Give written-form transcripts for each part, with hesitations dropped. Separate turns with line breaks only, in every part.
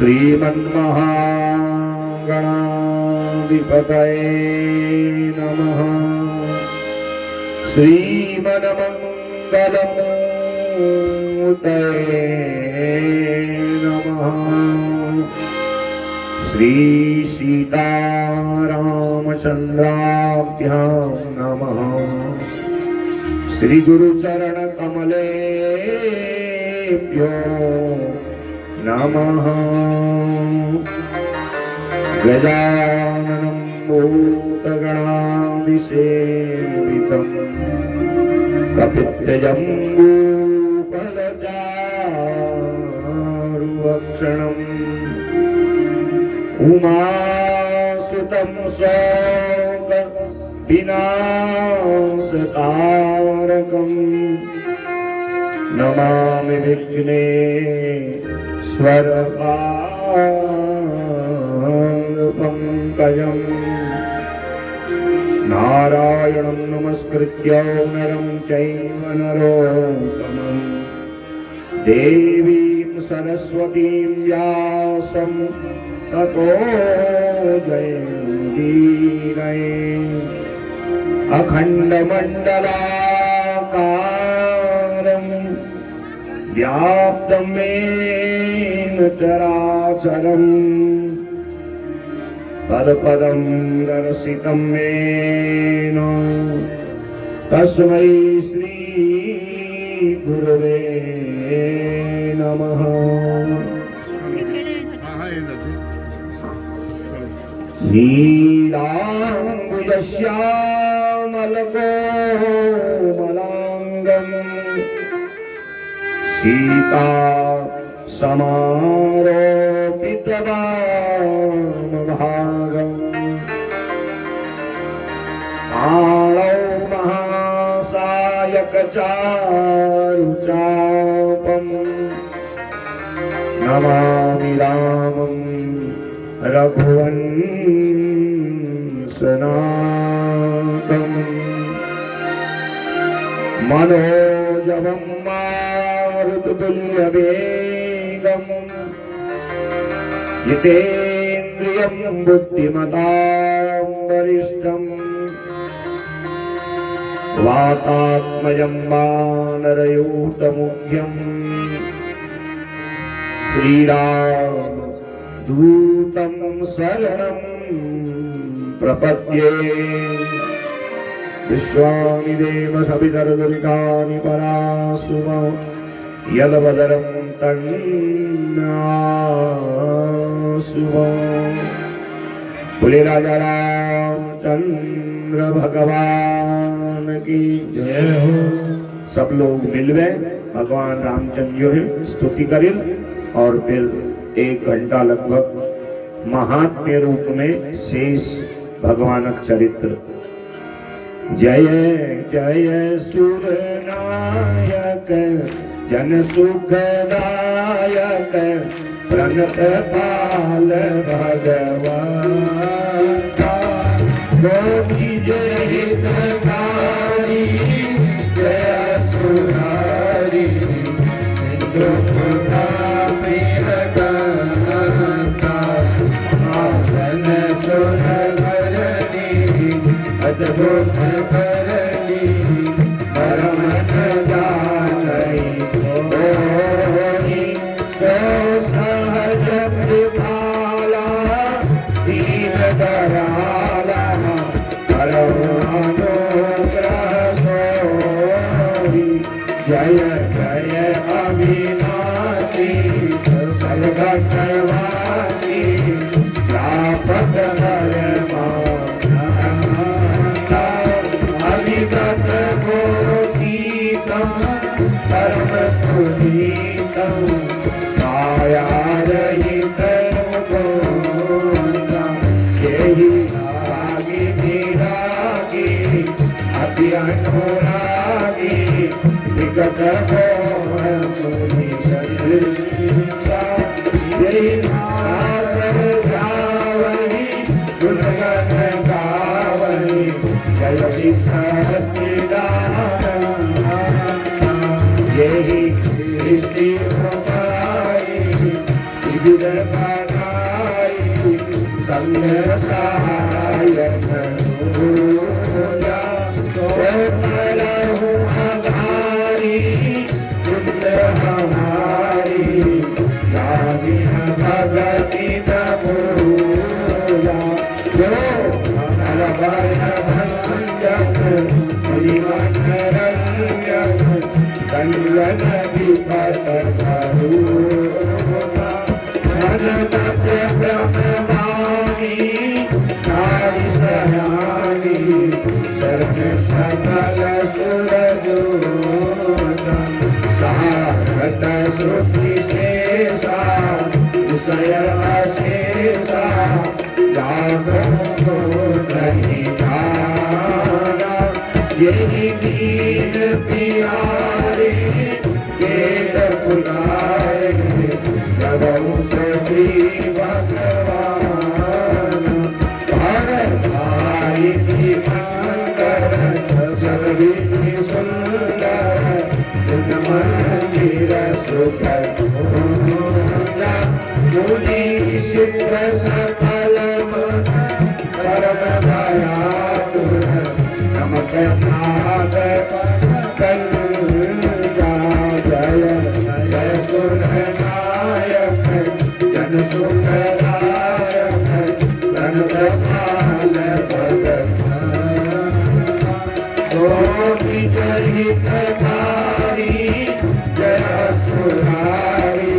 श्रीमन्महागणाधिपतये नमः। श्रीमन्मङ्गलमूर्तये नमः। श्री सीतारामचन्द्राभ्यां नमः। श्री गुरुचरण कमलेभ्यो नमः। गजाननं भूतगणाधिसेवितं कपित्थजम्बूफलचारुभक्षणम् उमासुतं शोकविनाशकारकम् नमामि विघ्नेश्वरपादपङ्कजम्। नारायणं नमस्कृत्य नरं चैव नरोत्तमं देवीं सरस्वतीं व्यासं ततो जयमुदीरये। अखण्डमण्डलाकारं व्याप्तं येन चराचरं तत्पदं दर्शितं येन तस्मै श्री गुरवे नमः। नीलाम्बुजश्यामलकोमलाङ्गं सीता समारोपितवामभागम् आणौ महासायकचारुचापं नमामि रामं रघुवंशनाथम्। मनोजवं मारुततुल्यवेगं जितेन्द्रियं बुद्धिमतां वरिष्ठं वातात्मजं वानरयूथमुख्यं श्रीराम दूतं शरणं प्रपद्ये। विश्वानि देव सवितरदुरितानि परासुम यदवदरं तन्नासुम। बोले राजा रामचंद्र भगवान की जय हो। सब लोग मिलवे भगवान रामचंद्र जो है स्तुति करें और फिर 1 घंटा लगभग महात्म्य रूप में शेष भगवानक चरित्र। जय जय सुरनायक जन सुखदायक प्रणत पाल भगवान गोपी जय हितकारी जय सुरारी सिंधु सुधा अद्भुत करनी परम जानी सो सहज कृपाला दीन दयाला अनुग्रह सोई। जय जय अविनाशी सर्वक्षवासी प्रापत हरमा परम पुनीतं मायारहितं यही रागी निरागी अति अनुरागी विगत मुनि यही आसर गावही गुणगण गावही जय सच्चिदानंद यही सृष्टि प्रभाई विविध कंगन विपत करूता धनत ब्रह्मवाणी नारी सयानी शरण सकल सुरजोता सारत श्रुति शेषा विषय अशेषा जागो नहीं जाना यही दीन प्यारे वेद पुरारे प्रभु श्री भगवान भारत भाई की मंगल सभी सुंदर मंदिर सुख मुनि सिद्ध सकल परम भयातुर नमक नाद कल्जा जय जय सुर नायक जन सुखदायक धन प्रभाल जय हितकारी जय सुरारी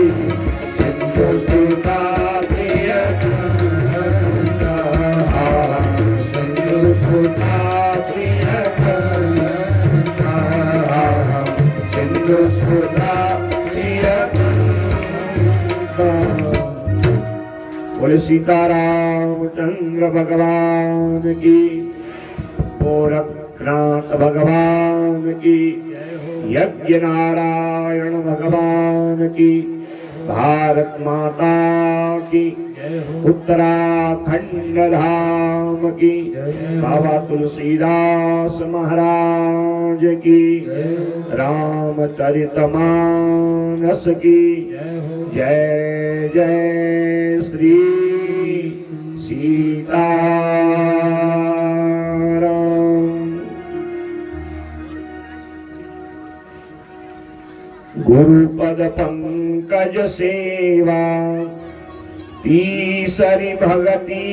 सिंधु सुता प्रिय सिंधु सुता प्रिय सिंधु सुता प्रिय। बोले सीतारामचंद्र भगवान की, गोरखनाथ भगवान की, यज्ञ नारायण भगवान की, भारत माता की, उत्तराखंड धाम की, बाबा तुलसीदास महाराज की, रामचरितमानस की जय जय श्री सीताराम। गुरुपद पंकज सेवा तीसरी भगति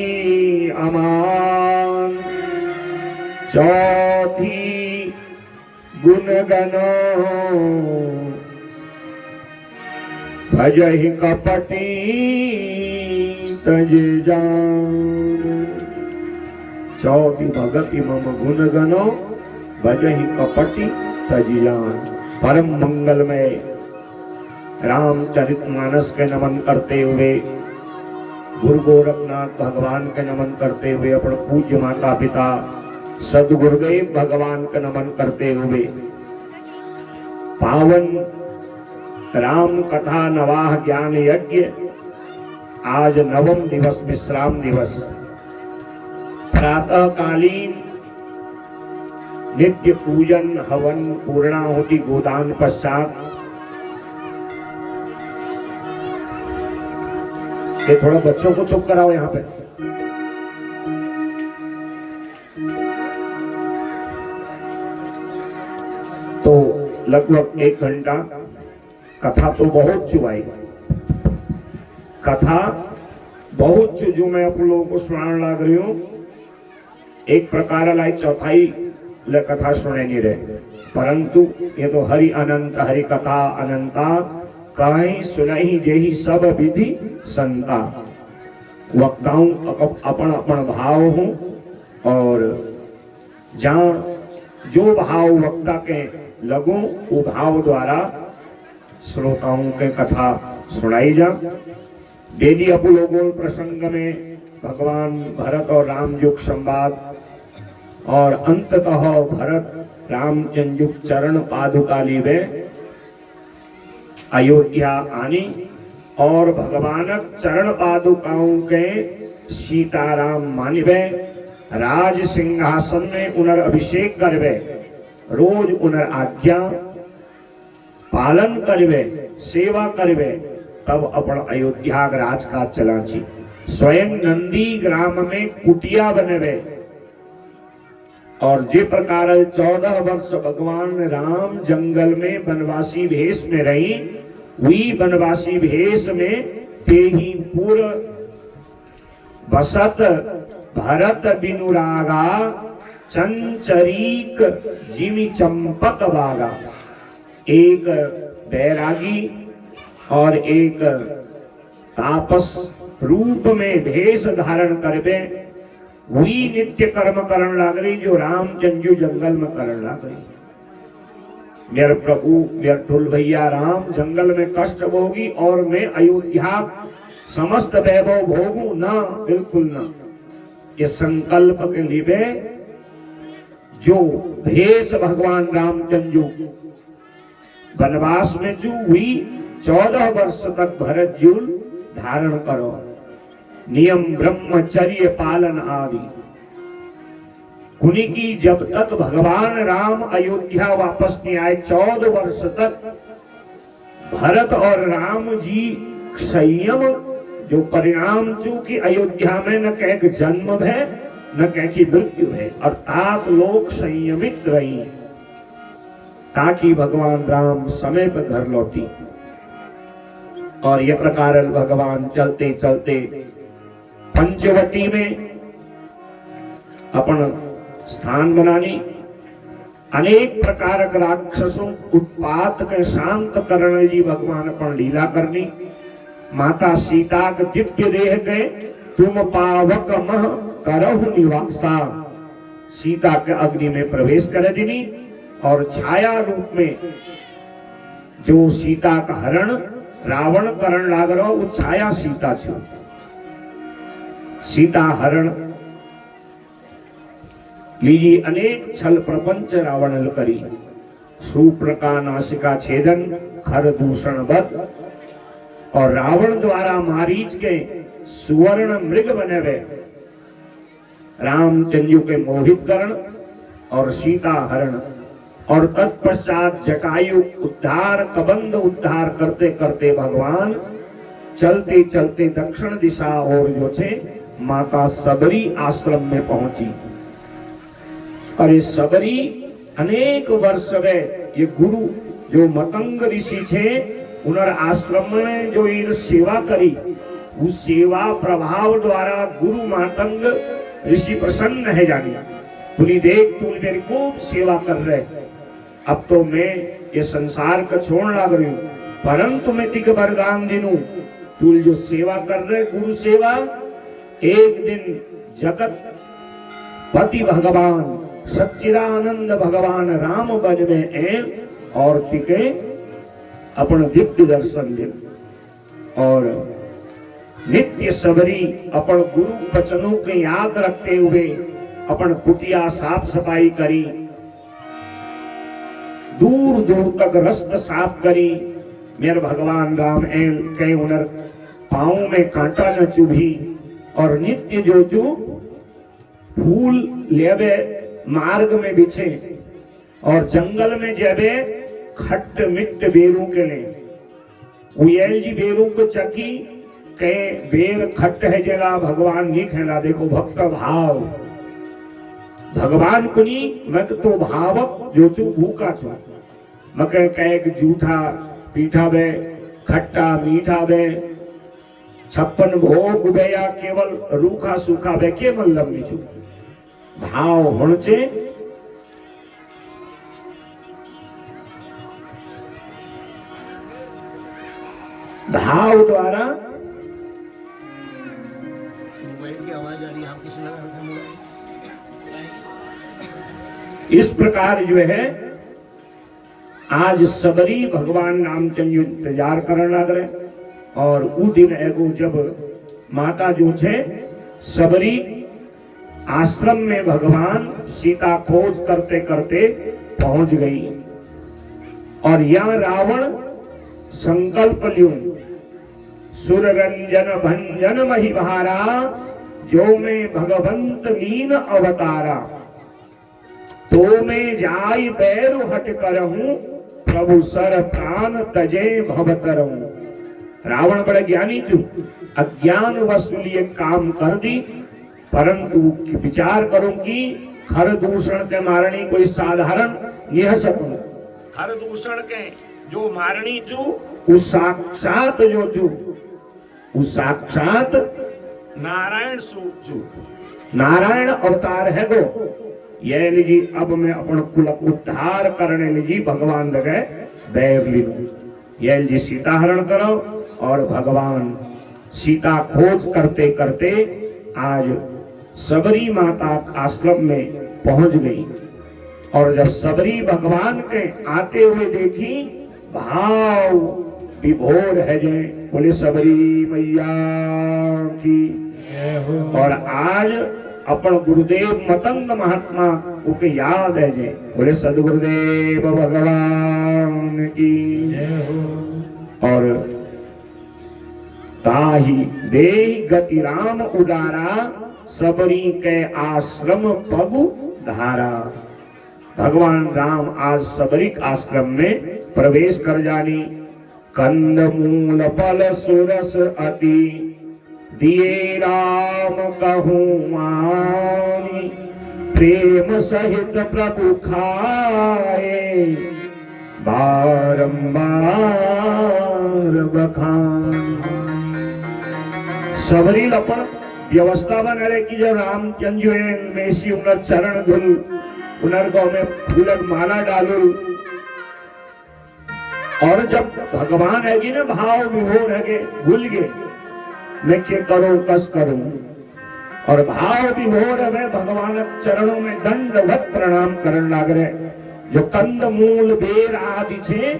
अमान, चौथी गुणगनो भजहि कपटी तज जान। चौथी भगति मम गुणगनो भजहि कपटी तज जान। परम मंगलमय रामचरितमानस के नमन करते हुए, गुरु गोरखनाथ भगवान के नमन करते हुए, अपने पूज्य माता पिता सदगुरुदेव भगवान का नमन करते हुए, पावन राम कथा नवाह ज्ञान यज्ञ आज नवम दिवस विश्राम दिवस, प्रातः कालीन नित्य पूजन हवन पूर्णाहुति गोदान पश्चात ये थोड़ा बच्चों को चुप कराओ यहाँ पे। तो लगभग 1 घंटा कथा तो बहुत चुवाई, कथा बहुत जो मैं आप लोगों को सुनाने लग रही हूँ, एक प्रकार लाई चौथाई ले कथा सुने नहीं रहे, परंतु ये तो हरि अनंत हरि कथा अनंता कहीं सुनाई जेही सब विधि संता। वक्ताओं अपन अपन भाव हूँ और जहाँ जो भाव वक्ता के लगूं वो भाव द्वारा श्रोताओं के कथा सुनाई जा। डेली अब लोगों प्रसंग में भगवान भरत और राम युग संवाद और अंततः भरत रामचंद्र युग चरण पादुका लीवे अयोध्या आनी और भगवान चरण पादुकाओं के सीताराम मानिवे, राज सिंहासन में उनर अभिषेक करवे, रोज उनर आज्ञा पालन करवे, सेवा करवे, तब अपन अयोध्या राजकाज चलाची। स्वयं नंदी ग्राम में कुटिया बनवे और जे प्रकार 14 वर्ष भगवान राम जंगल में वनवासी भेष में रही, वही वनवासी भेष में ते ही पूर्व बसत भरत बिनुरागा चंचरीक जिमि चंपत बागा। एक बैरागी और एक तापस रूप में भेष धारण करबे वही नित्य कर्म करण लाग रही जो रामचंद्र जंगल में करण लाग रही। मेरे प्रभु मेरे ठुल भैया राम जंगल में कष्ट भोगी और मैं अयोध्या समस्त वैभव भोगू ना, बिल्कुल ना। ये संकल्प के लिए जो भेष भगवान रामचंद्र वनवास में जो हुई 14 वर्ष तक भरत जूल धारण करो, नियम ब्रह्मचर्य पालन आदि। उन्हीं की जब तक भगवान राम अयोध्या वापस नहीं आए 14 वर्ष तक भरत और राम जी संयम जो परिणाम चूंकि अयोध्या में न कह जन्म है न कह की मृत्यु है, अर्थात लोग संयमित रही ताकि भगवान राम समय पर घर लौटी। और यह प्रकार भगवान चलते चलते पंचवटी में अपन स्थान बनानी, अनेक प्रकार के राक्षसों उत्पात के शांत करने जी भगवान अपन लीला करनी। माता सीता के दिव्य देह के तुम पावक मह करहु निवासा, सीता के अग्नि में प्रवेश कर दिनी और छाया रूप में जो सीता का हरण रावण करण लाग रहो वो छाया सीता छो। सीता हरण लीजी अनेक छल प्रपंच रावण करी, सुप्रका नासिका छेदन खर दूषण वध, और रावण द्वारा मारीच के सुवर्ण मृग बने हुए रामचंद्र के मोहित करण और सीता हरण, और तत्पश्चात जटायु उद्धार कबंध उद्धार करते करते भगवान चलते चलते दक्षिण दिशा और जो छे माता सबरी आश्रम में पहुंची। और ये सबरी अनेक वर्ष वे ये गुरु जो मतंग ऋषि छे उनर आश्रम में जो इन सेवा करी उस सेवा प्रभाव द्वारा गुरु मातंग ऋषि प्रसन्न है जानी। तुली देख तुल मेरी खूब सेवा कर रहे, अब तो मैं ये संसार का छोड़ लग रही हूँ, परंतु मैं तिक वरदान दिनू तुल जो सेवा कर रहे गुरु सेवा, एक दिन जगत पति भगवान सच्चिदानंद भगवान राम बन में और तिके अपन दिव्य दर्शन दे। और नित्य सबरी अपन गुरु वचनों के याद रखते हुए अपन कुटिया साफ सफाई करी, दूर दूर तक रस्त साफ करी। मेरे भगवान राम एल के उनर पाँव में कांटा न चुभी, और नित्य जो जो फूल लेवे मार्ग में बिछे और जंगल में जेबे खट्ट मिट्ट बेरू के ले उयल जी बेरू को चकी के बेर खट्ट है जला भगवान नहीं खेला। देखो भक्त भाव भगवान कुनी मत तो भावक जो चू भूखा छो मके कहे जूठा पीठा बे खट्टा मीठा बे 56 भोग बे या केवल रूखा सूखा बे के मतलब नहीं भाव होने भाव द्वारा की आवाज आ रही है इस प्रकार जो है आज सबरी भगवान रामचंद्र इंतजार करने लग रहे। और वो दिन एगो जब माता जो छे सबरी आश्रम में भगवान सीता खोज करते करते पहुंच गई, और यह रावण संकल्प ल्यू सुर रंजन भंजन महिभारा जो में भगवंत मीन अवतारा, तो मैं जाय बैरु हट करहूं प्रभु सर प्राण तजे भवतरहूं। रावण बड़ा ज्ञानी थी, अज्ञान वसूली काम कर दी, परंतु विचार करूंगी खर दूषण के मारणी कोई साधारण यह सकूं। खर दूषण के जो मारणी चू उस साक्षात जो चू उस साक्षात नारायण सूप चू नारायण अवतार है गो। यह लीजी अब मैं अपन कुल उद्धार करने लीजी भगवान लगे बैर लीनू। यल जी सीता हरण करो और भगवान सीता खोज करते करते आज सबरी माता आश्रम में पहुंच गई। और जब सबरी भगवान के आते हुए देखी, भाव विभोर है जय बोले सबरी मैया की। और आज अपन गुरुदेव मतंग महात्मा को याद है जय बोले सदगुरुदेव भगवान की। और ताही दे गति राम उदारा, सबरी के आश्रम पगु धारा। भगवान राम आज सबरी आश्रम में प्रवेश कर जानी। कंद मूल फल सुरस अति, दिए राम कहूँ मानी। प्रेम सहित प्रभु खाए, बारंबार बखान। सबरी अपन व्यवस्था बन रहे कि जब रामचंद्र मेसी उनर चरण धुल, उनर गौ में फूलक माला डालू। और जब भगवान है कि ना भाव विभोर है भूल गए मैं के करो कस करूं। और भाव विभोर है भगवान चरणों में दंडवत प्रणाम करने लाग रहे। जो कंद मूल बेर आदि छे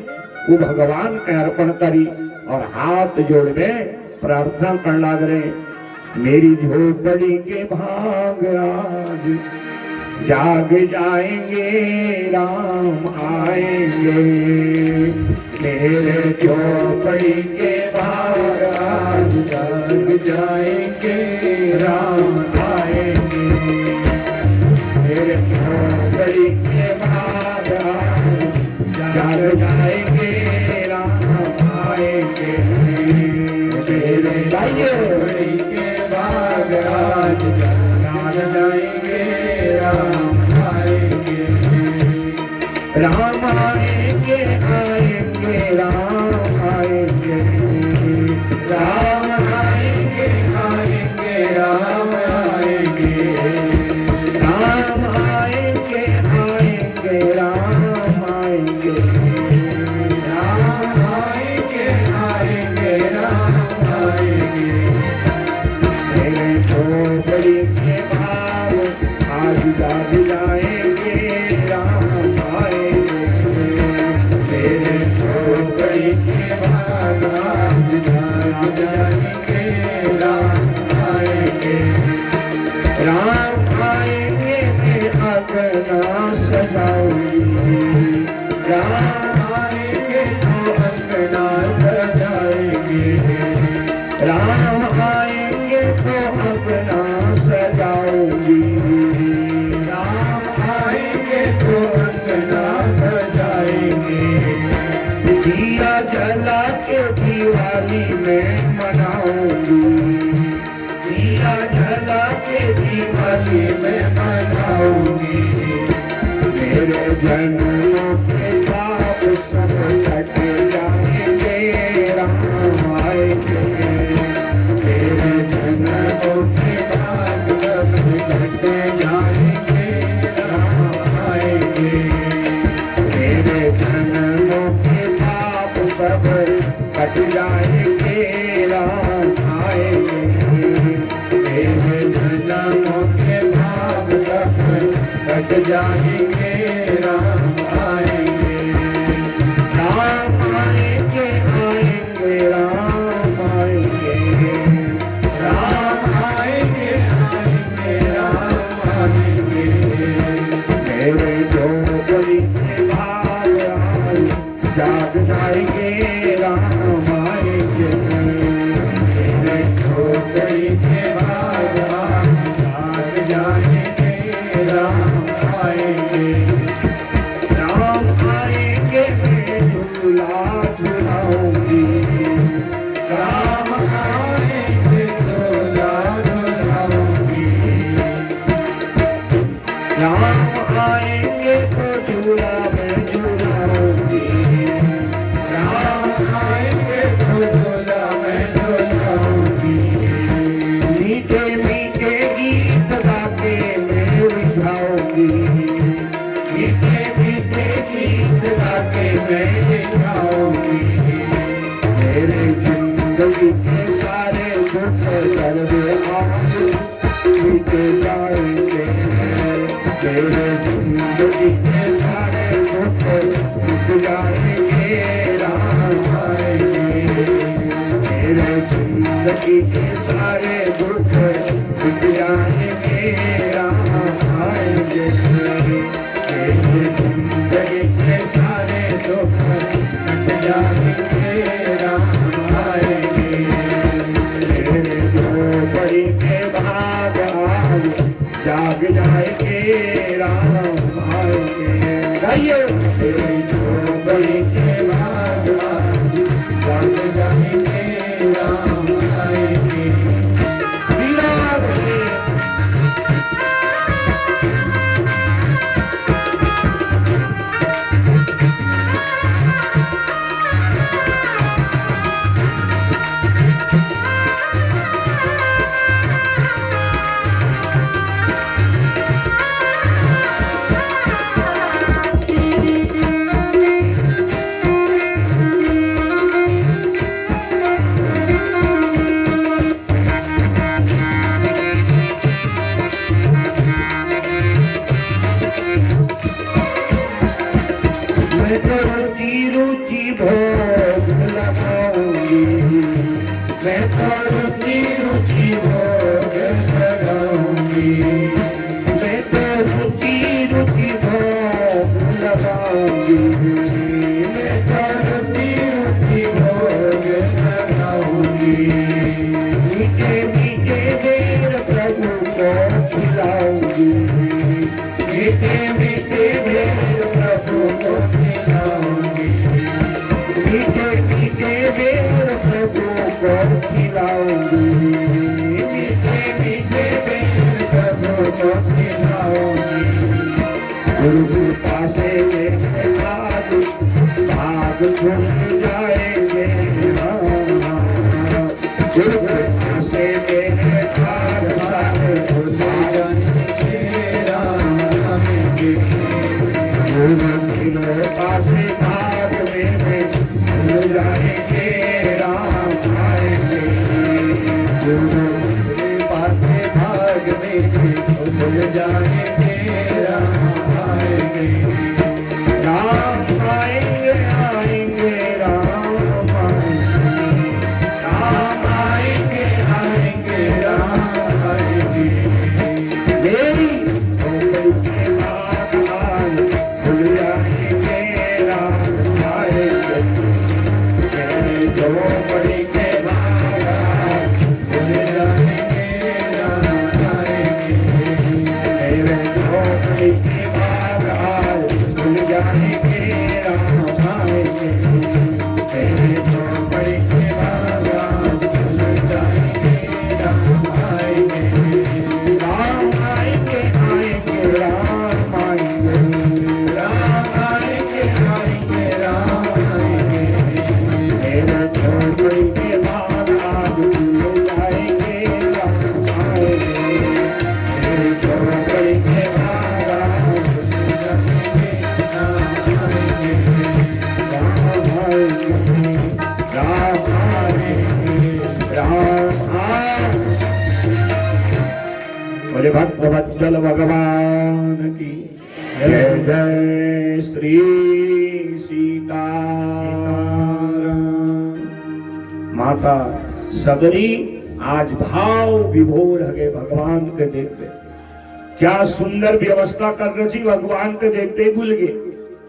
वो भगवान के अर्पण करी और हाथ जोड़ में प्रार्थना करने लाग रहे। मेरी झोपड़ी के भाग आज जाग जाएंगे, राम आएंगे। मेरे झोपड़ी के भाग आज जाग जाएंगे, राम आएंगे। मेरे झोपड़ी के भाग आज जाग जाएंगे, राम आएंगे। मेरे झोपड़ी के भाग आज जाग जाएंगे, राम आएंगे। राम आएंगे आएंगे राम आएंगे। राम आएंगे आएंगे राम आएंगे। राम आएंगे आएंगे राम आएंगे। राम आएंगे आएंगे राम आएंगे। मेरे झोपड़ी के भाव आज जाग जाएंगे, राम आएंगे। मेरे झोपड़ी के भाग आज जाग जाएंगे, राम आएंगे। राम आएंगे मैं अंगना सजाऊंगी। राम आएंगे तो अंगना सजाएंगे। राम आएंगे तो अंगना सजाऊंगी। राम आएंगे तो अंगना सजाएंगे। दिया जला के दिवाली में मनाऊंगी। दिया जला के दिवाली में मनाऊंगी। मेरे जन्मों के पाप सब कट जाएंगे, राम आएंगे। मेरे जन्मों के पाप सब कट जाएंगे, राम आएंगे। मेरे जन्मों के पाप सब कट जाएंगे, राम आएंगे। मेरे जन्मों के पाप सब कट जाएंगे, राम आएंगे। राम आएंगे आएंगे राम आएंगे। राम आएंगे आएंगे राम आएंगे। मेरे झोपड़ी के भाग आज जाग जाएंगे, राम आएंगे। मेरे झोपड़ी के भाग आज जाग जाएंगे, राम आएंगे। राम आएंगे मैं झूला झूलाऊंगी। राम आएंगे झूला झूलाऊंगी। राम आएंगे तो झूला मैं झूलाऊंगी। राम आएंगे तो झूला मैं झूलाऊंगी। मीठे मीठे गीत गा के मैं रिझाऊंगी। मीठे मीठे गीत गा के मैं के सारे दुख दर्द आज मिट जाएंगे। तेरे जिंदगी के सारे दुख मिट जाएंगे, राम आएंगे। तेरे जिंदगी के सारे दुख मिट जाएंगे, राम आएंगे। तेरे जिंदगी के सारे दुख मिट जाएंगे, राम आएंगे। तेरे झोपड़ी के भाग आज जाग जाएंगे, राम आएंगे। गाइए, तेरे झोपड़ी के भाग आज जाग जाएंगे, राम आएंगे। रुचि रुचि भोग लगाऊंगी, मैं तो रुचि रुचि भोग लगाऊंगी। मैं तो रुचि रुचि भोग लगाऊंगी, मैं तो रुचि रुचि भोग लगाऊंगी। मीठे मीठे बेर प्रभु को खिलाऊंगी, मीठे मीठे बेर प्रभु को खिलाऊंगी। मीठे मीठे बेर प्रभु को खिलाऊंगी, मीठे मीठे बेर प्रभु को खिलाऊंगी। गुरु कृपा से मेरे भाग भाग खुल जाएंगे, गुरु कृपा से मेरे भाग सारे खुल जाएंगे, राम आएंगे। गुरु कृपा से भाग मेरे खुल जाएंगे, राम आएंगे। गुरु कृपा से भाग मेरे खुल जाएंगे, राम आएंगे। राम आएंगे, आएंगे, राम आएंगे। राम आएंगे, आएंगे, राम आएंगे। मेरी झोपड़ी के भाग आज खुल जाएंगे, राम आएंगे। मेरी झोपड़ी के भाग आज खुल जाएंगे, राम आएंगे। मेरे झोपड़ी के भाग आज खुल जाएंगे, राम आएंगे। मेरे झोपड़ी के भाग आज खुल जाएंगे, राम आएंगे। राम आएंगे, आएंगे, राम आएंगे। राम आएंगे, आएंगे, राम आएंगे। मेरे झोपड़ी के भाग आज खुल जाएंगे, राम आएंगे। मेरे झोपड़ी के भाग आज खुल जाएंगे, राम आएंगे। राम आएंगे, राम आएंगे, राम आएंगे। बोले भक्तवत्सल भगवान की जय। जय श्री सीताराम। माता सगरी आज भाव विभोर हगे भगवान के देखते। क्या सुंदर व्यवस्था कर रही, भगवान के देखते ही भूल गए।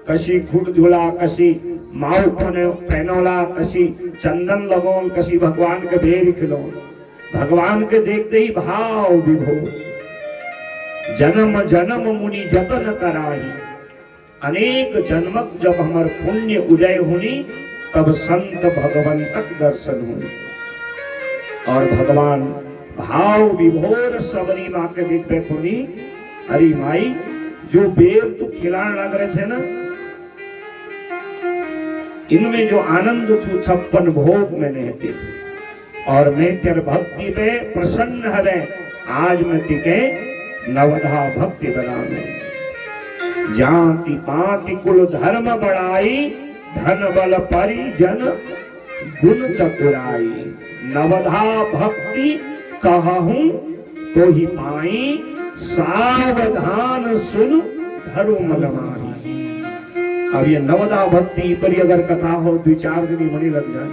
कशी खुट झूला, कशी माऊ पहनोला, कशी चंदन लगोन, कशी भगवान के भेर खिलौन। भगवान के देखते ही भाव विभोर। जन्म जन्म मुनि जतन कराही, अनेक जन्मक जब हमर पुण्य उदय हुनी, तब संत भगवंतक दर्शन हुई। और भगवान भाव विभोर सबरी माँ के देखते पुनी। हरी माई जो बेर तू खिलाने लग रहे थे ना, इनमें जो आनंद छू 56 भोग में रहते थे। और मैं तेरे भक्ति पे प्रसन्न है, आज मैं तिके नवधा भक्ति बनावे। जाति पाति कुल धर्म बढ़ाई, धन बल परिजन गुण चतुराई, नवधा भक्ति कहूं तो ही पाई, सावधान सुन धरु मल माही। अब ये नवदा भक्ति पर अगर कथा हो 2-4 दिन मणि लग जाए,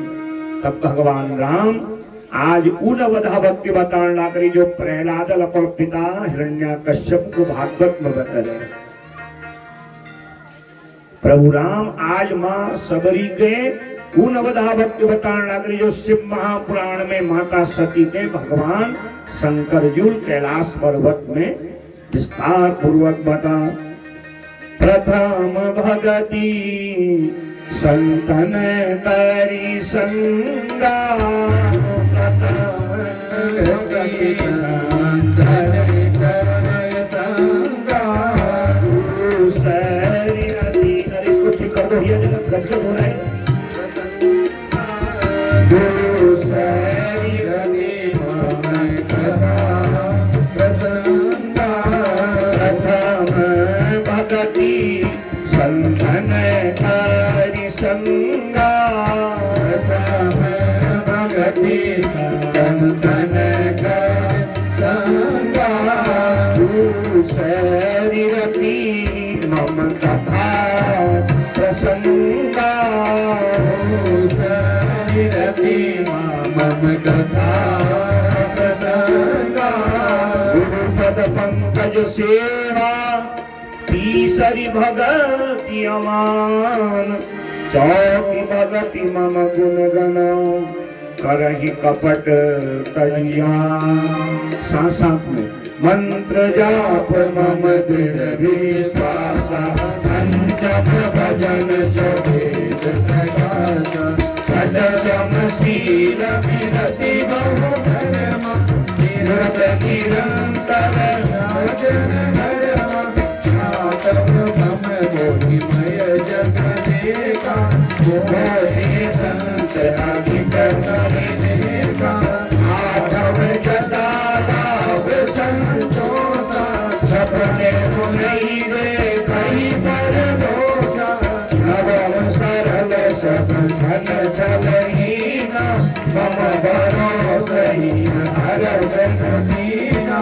तब भगवान राम आज उन नवदा भक्ति बताने ला करी जो प्रहलाद अपन पिता हिरण्याकश्यप को भागवत में बताए। प्रभु राम आज मां सबरी के उन नवदा भक्ति बताने ला करी जो शिव महापुराण में माता सती के भगवान शंकरजूल कैलाश पर्वत में विस्तार पूर्वक बता। प्रथम भगति संतन करी संगा, प्रथम भगति संतन करी संगा, दूसरी नदी, इसको ठीक कर दो, ये गजगज हो रहा है। दूसरी नदी मम कथा प्रसंगा, प्रथम भगति संतन करी संगा, प्रथम भगति संतन करी संगा, दूसरी रति मम कथा प्रसंगा, दूसरी रति मम कथा प्रसंगा, गुरुपद पंकज सेवा, तीसरी भगति अमान, चौथी भगति मम गुण गण, करहि कपट कलिया। साथ में मंत्र जाप मम दृढ़ विश्वास, जप भजन सभेद प्रकाश, सद समशील विरति बहु धर्म, निरत निरंतर राजन धर्म, मम गोहिमय जग देखा, गोहे संत अधिक देखा, आठव जदा लाभ संतोषा, सपने मुनि रे कहीं पर दोषा, नवम सरल सब सन चलहीना, मम भरोसहीन हर सहीना,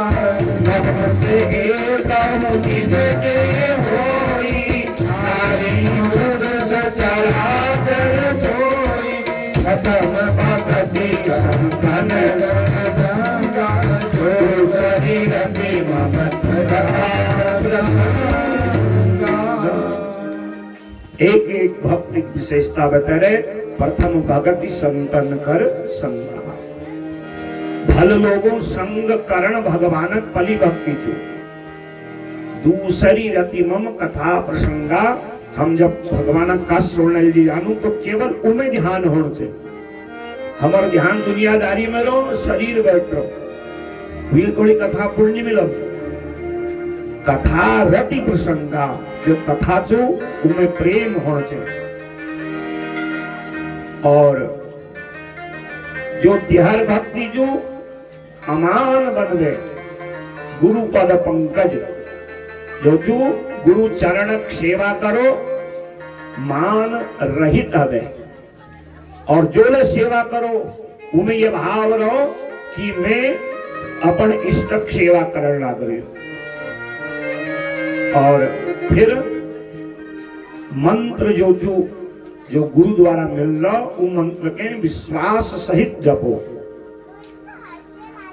नमस्ते मुनि जय होई, नारी गुण सचराचर धोई, खतम भगति संतन संगा, दूसरी रति मम कथा प्रसंगा। एक एक भक्ति विशेषता बता रहे। प्रथम भगति संतन कर संगा, भल लोगों संग करण भगवानक पली भक्ति चू। दूसरी रति मम कथा प्रसंगा, हम जब भगवान का सुनने जी जानू तो केवल उमें ध्यान होने से, हमारा ध्यान दुनियादारी में रहो, शरीर बैठ रहो, वीर थोड़ी कथा पुण्य मिलो। कथा रति प्रसंगा, जो कथा चो उनमें प्रेम होने से, और जो तिहर भक्ति जो अमान बन गए, गुरु पद पंकज, जो गुरु चरण सेवा करो मान रहित हवे, और जो ले सेवा करो उमें ये भाव रहो कि मैं अपन इष्ट सेवा करने लग रही हूं। और फिर मंत्र जो गुरु द्वारा मिल रहा वो मंत्र के विश्वास सहित जपो,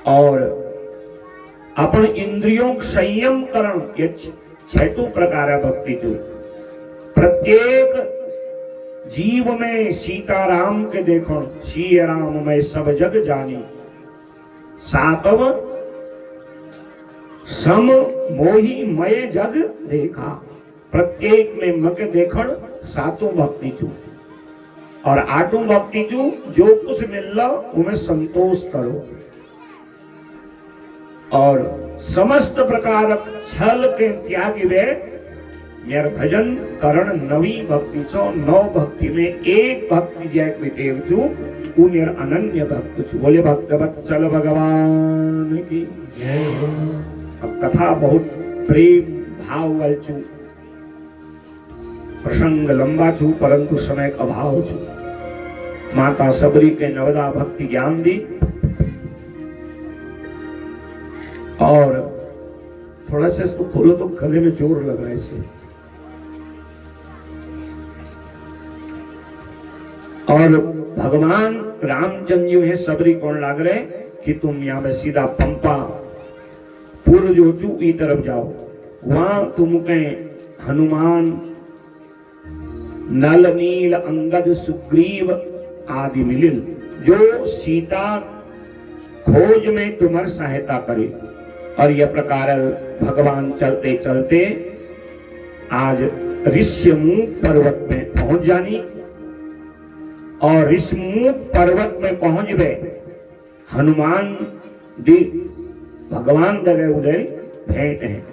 और अपन इंद्रियों संयम करण, ये 6 प्रकार है भक्ति जो प्रत्येक जीव में सीताराम के देखो, सी राम में सब जग जानी, 7वां सम मोही मय जग देखा, प्रत्येक में मग देखण 7वां भक्ति चू, और 8वां भक्ति चू जो कुछ मिल रहा उन्हें संतोष करो, और समस्त प्रकार छल के त्यागी वे मेर भजन करण 9वीं भक्ति चो। 9 भक्ति में एक भक्ति जय देव चू उन्हें अनन्य भक्त चू। बोले भक्त वत्सल भगवान की जय हो। अब कथा बहुत प्रेम भाव वाल चू, प्रसंग लंबा चू, परंतु समय का अभाव चू, माता सबरी के नवदा भक्ति ज्ञान दी। और थोड़ा सा इसको खोलो तो गले में जोर लग रहा है इसे। और भगवान रामचंद्र जी है सबरी कौन लाग रहे कि तुम यहाँ पे सीधा पंपा पूर्व जो ई तरफ जाओ, वहां तुमके हनुमान नल नील अंगद सुग्रीव आदि मिलिल, जो सीता खोज में तुम्हारी सहायता करे। और यह प्रकार भगवान चलते चलते आज ऋष्यमुख पर्वत में पहुंच जानी। और ऋष्यमुख पर्वत में पहुंच गए हनुमान दी भगवान दगे उदय भेंट है।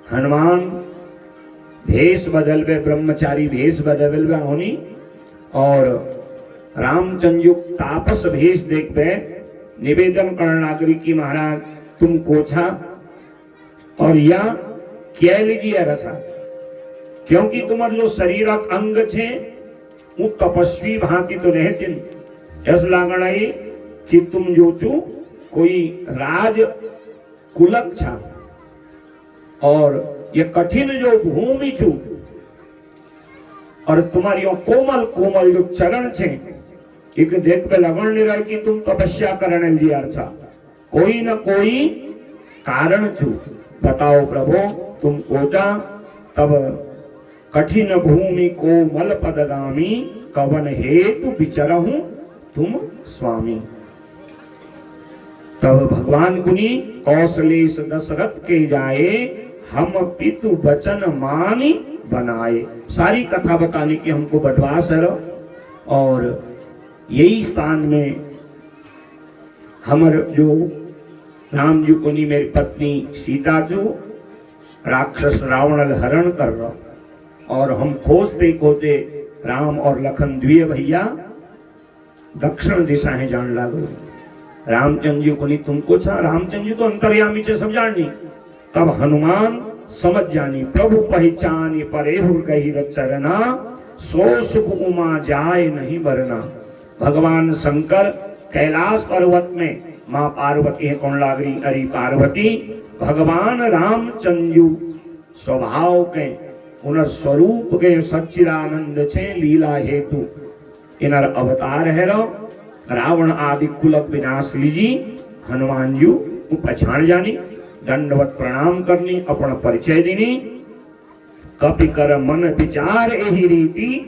हनुमान भेष बदल वे, ब्रह्मचारी भेष बदल वे होनी। और रामचंद्र तापस भेष देख वे निवेदन करना नागरी की महाराज तुम कोछा और या क्या लीजिए रखा, क्योंकि तुम्हारे जो शरीर अंग छे वो तपस्वी भांति तो रहते ऐसा लागण आई कि तुम जो छू कोई राज कुलक छा। और ये कठिन जो भूमि छू और तुम्हारी कोमल कोमल जो चरण छे एक देख पे लगन नहीं रहा कि तुम तपस्या करने लिया था, कोई न कोई कारण छू। बताओ प्रभु तुम कोटा तब कठिन भूमि को मल पदगामी, कवन हेतु विचरहूं तुम स्वामी। तब भगवान गुनी कौशलेश दशरथ के जाए, हम पितु वचन मानी बनाए। सारी कथा बताने की हमको बटवास है। और यही स्थान में हमारे जो राम जी को मेरी पत्नी सीता जो राक्षस रावण हरण कर रहा, और हम खोजते खोजते राम और लखन द्विय भैया दक्षिण दिशा है जान लागो। रामचंद्र जी को नहीं तुमको था, रामचंद्र जी तो अंतर्यामी से सब जानी। तब हनुमान समझ जानी, प्रभु पहचानी परेहुर कही रचरना, सो सुख उमा जाए नहीं बरना। भगवान शंकर कैलाश पर्वत में माँ पार्वती है कौन लागरी अरि पार्वती। भगवान रामचंद्र स्वभाव के उनर स्वरूप के सच्चिदानंद छे, लीला हेतु इनर अवतार है। रावण आदि कुलक विनाश लीजी हनुमान जी पहचान जानी, दंडवत प्रणाम करनी, अपन परिचय देनी। कपि कर मन विचार एहि रीति,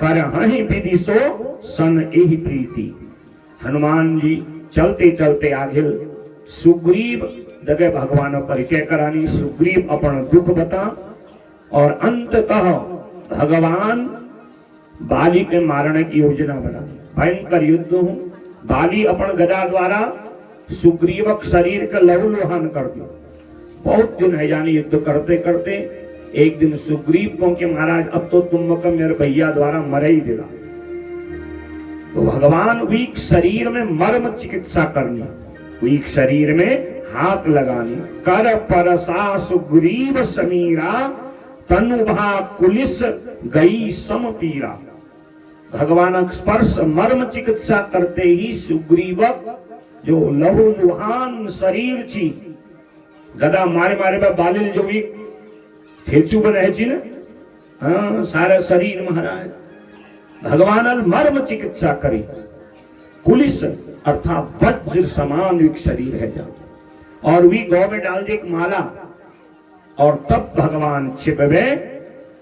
कर हहि विधि सो सन एहि प्रीति। हनुमान जी चलते चलते आगे सुग्रीव जगह भगवान परिचय करानी, सुग्रीव अपन दुख बता। और अंततः भगवान बाली के मारने की योजना बना, भयंकर युद्ध हूं। बाली अपन गदा द्वारा सुग्रीवक शरीर का लहूलुहान कर दिया। बहुत दिन है जानी युद्ध करते करते एक दिन सुग्रीव को कि महाराज अब तो तुम मेरे भैया द्वारा मर ही देगा। तो भगवान वीक शरीर में मर्म चिकित्सा करनी, वीक शरीर में हाथ लगानी। कर परसा सुग्रीव समीरा, तनुभा कुलिस गई सम पीरा। भगवान स्पर्श मर्म चिकित्सा करते ही सुग्रीवक जो लहू लुहान शरीर थी, गदा मारे मारे में बालिल जो भी ठेचू बने थी ना, हाँ सारा शरीर महाराज भगवान मर्म चिकित्सा करी। कुलिस अर्थात वज्र समान एक शरीर है जा, और वी गौ में डाल दे एक माला। और तब भगवान छिपवे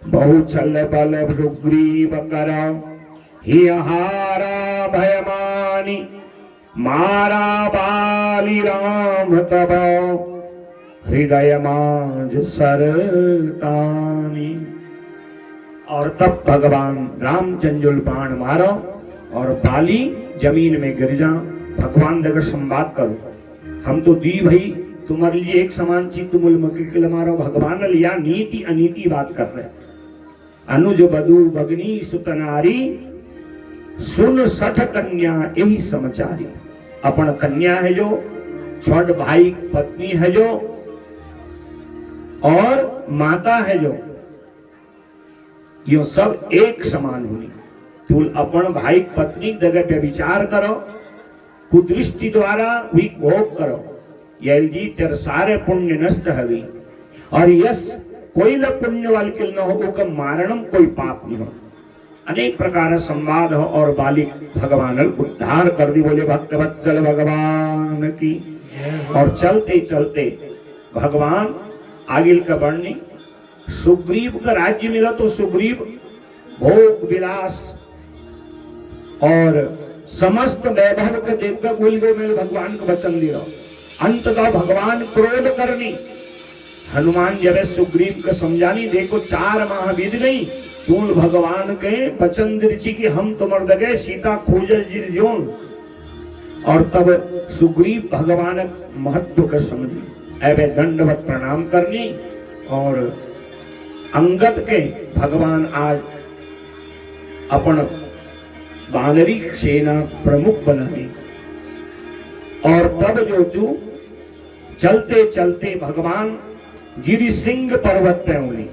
बहु छल बल सुग्रीव करो, ही हारा भयमानी, मारा बाली राम तब, हृदय मांझ सरतानी। और तब भगवान रामचंद्र बाण मारो और बाली जमीन में गिर जा। भगवान देकर संवाद करो, हम तो दी भाई तुम्हारे लिए एक समान चीज, तुम उलमकिल मारो। भगवान लिया नीति अनीति बात कर रहे। अनुज बधु भगनी सुत नारी, सुन सठ कन्या यही समाचारी। अपन कन्या है जो, छोट भाई पत्नी है जो, और माता है जो, ये सब एक समान हुई। तुल अपन भाई पत्नी जगह पे विचार करो, कुदृष्टि द्वारा हुई भोग करो, यल जी तेरे सारे पुण्य नष्ट हवी। और यस कोई ल पुण्य वाल किल न हो का मारणम कोई पाप नहीं हो। अनेक प्रकार संवाद हो और बालिक भगवान उद्धार कर दी। बोले भक्त वत्सल भगवान की। और चलते चलते भगवान आगिल का बढ़नी, सुग्रीव का राज्य मिला तो सुग्रीव भोग विलास और समस्त वैभव के देखकर भूल गए। मेरे भगवान को वचन दिया, अंततः भगवान क्रोध करनी। हनुमान जब सुग्रीव को समझानी, देखो 4 माह बीत गई, तूल भगवान के वचन दृष्टि की हम तुमर दगे सीता खोजल जिर जोन। और तब सुग्रीव भगवान महत्व का समझी, ऐवे दंडवत प्रणाम करनी। और अंगद के भगवान आज अपन वानरी सेना प्रमुख बनानी। और तब जो तू चलते चलते भगवान गिरिसिंह पर्वत पे उड़ी।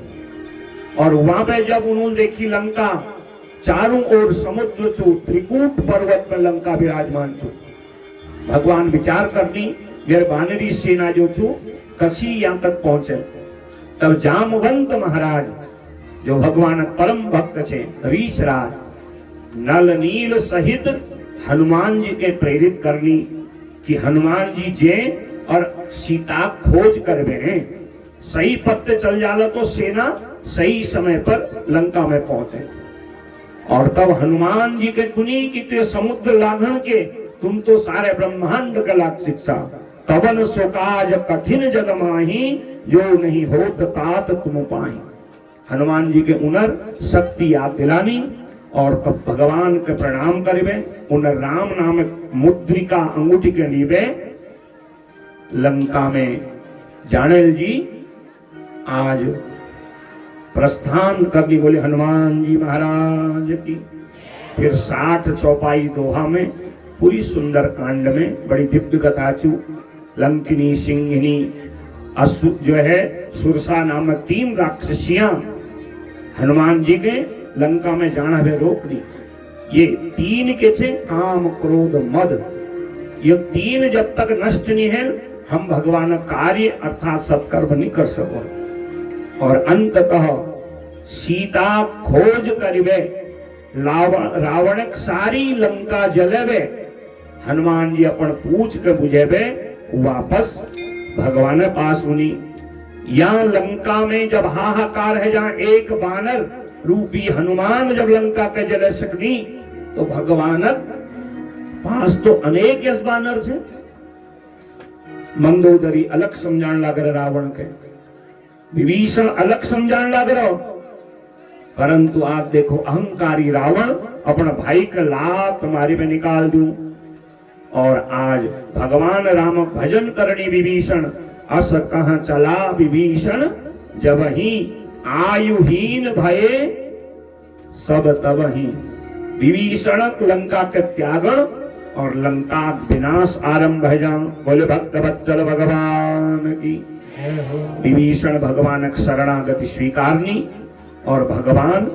और वहां पे जब उन्होंने देखी लंका, चारों ओर समुद्र छू, त्रिकूट पर्वत में लंका विराजमान छू। भगवान विचार करनी, मेरे वानरी सेना जो छू कसी यहाँ तक पहुंचे। तब जामवंत महाराज जो भगवान परम भक्त छे, रीछराज, नल नील सहित हनुमान जी के प्रेरित करनी कि हनुमान जी जे और सीता खोज करवे, सही पत्ते चल जाला तो सेना सही समय पर लंका में पहुंचे। और तब हनुमान जी के गुनी की समुद्र लाघन के, तुम तो सारे ब्रह्मांड का लाख शिक्षा, तबन सुकाज कठिन जग माही, जो नहीं होत तात तुम पाही। हनुमान जी के उनर शक्ति याद दिलानी। और तब भगवान के प्रणाम करिबे, उनर राम नाम मुद्रिका अंगूठी के लीबे लंका में जानल जी आज प्रस्थान करनी। बोले हनुमान जी महाराज की। फिर 60 चौपाई दोहा में पूरी सुंदर कांड में बड़ी दिव्य कथा चू। लंकिनी, सिंहिनी, असु जो है सुरसा नामक 3 राक्षसियां हनुमान जी के लंका में जाना वे रोक दी। ये 3 के थे काम क्रोध मद। ये 3 जब तक नष्ट नहीं है, हम भगवान कार्य अर्थात सत्कर्म नहीं कर सको। और अंततः सीता खोज करिवे, रावण सारी लंका जलेवे, हनुमान जी अपन पूछ के बुझेबे, वापस भगवान पास हुनी। यहाँ लंका में जब हाहाकार है, जहाँ एक बानर रूपी हनुमान जब लंका के जले सकनी, तो भगवान पास तो अनेक इस बानर थे। मंदोदरी अलग समझान लग रहे रावण के, विभीषण अलग समझान लग रहा। परंतु आप देखो अहंकारी रावण अपना भाई का लात मारी में निकाल दूं। और आज भगवान राम भजन करनी विभीषण, अस कहां चला विभीषण, जब ही आयुहीन भये सब तब ही। विभीषण लंका के त्यागण और लंका विनाश आरंभ है जा। बोले भक्त वत्सल भगवान की। विभीषण भगवान शरणागति स्वीकारनी। और भगवान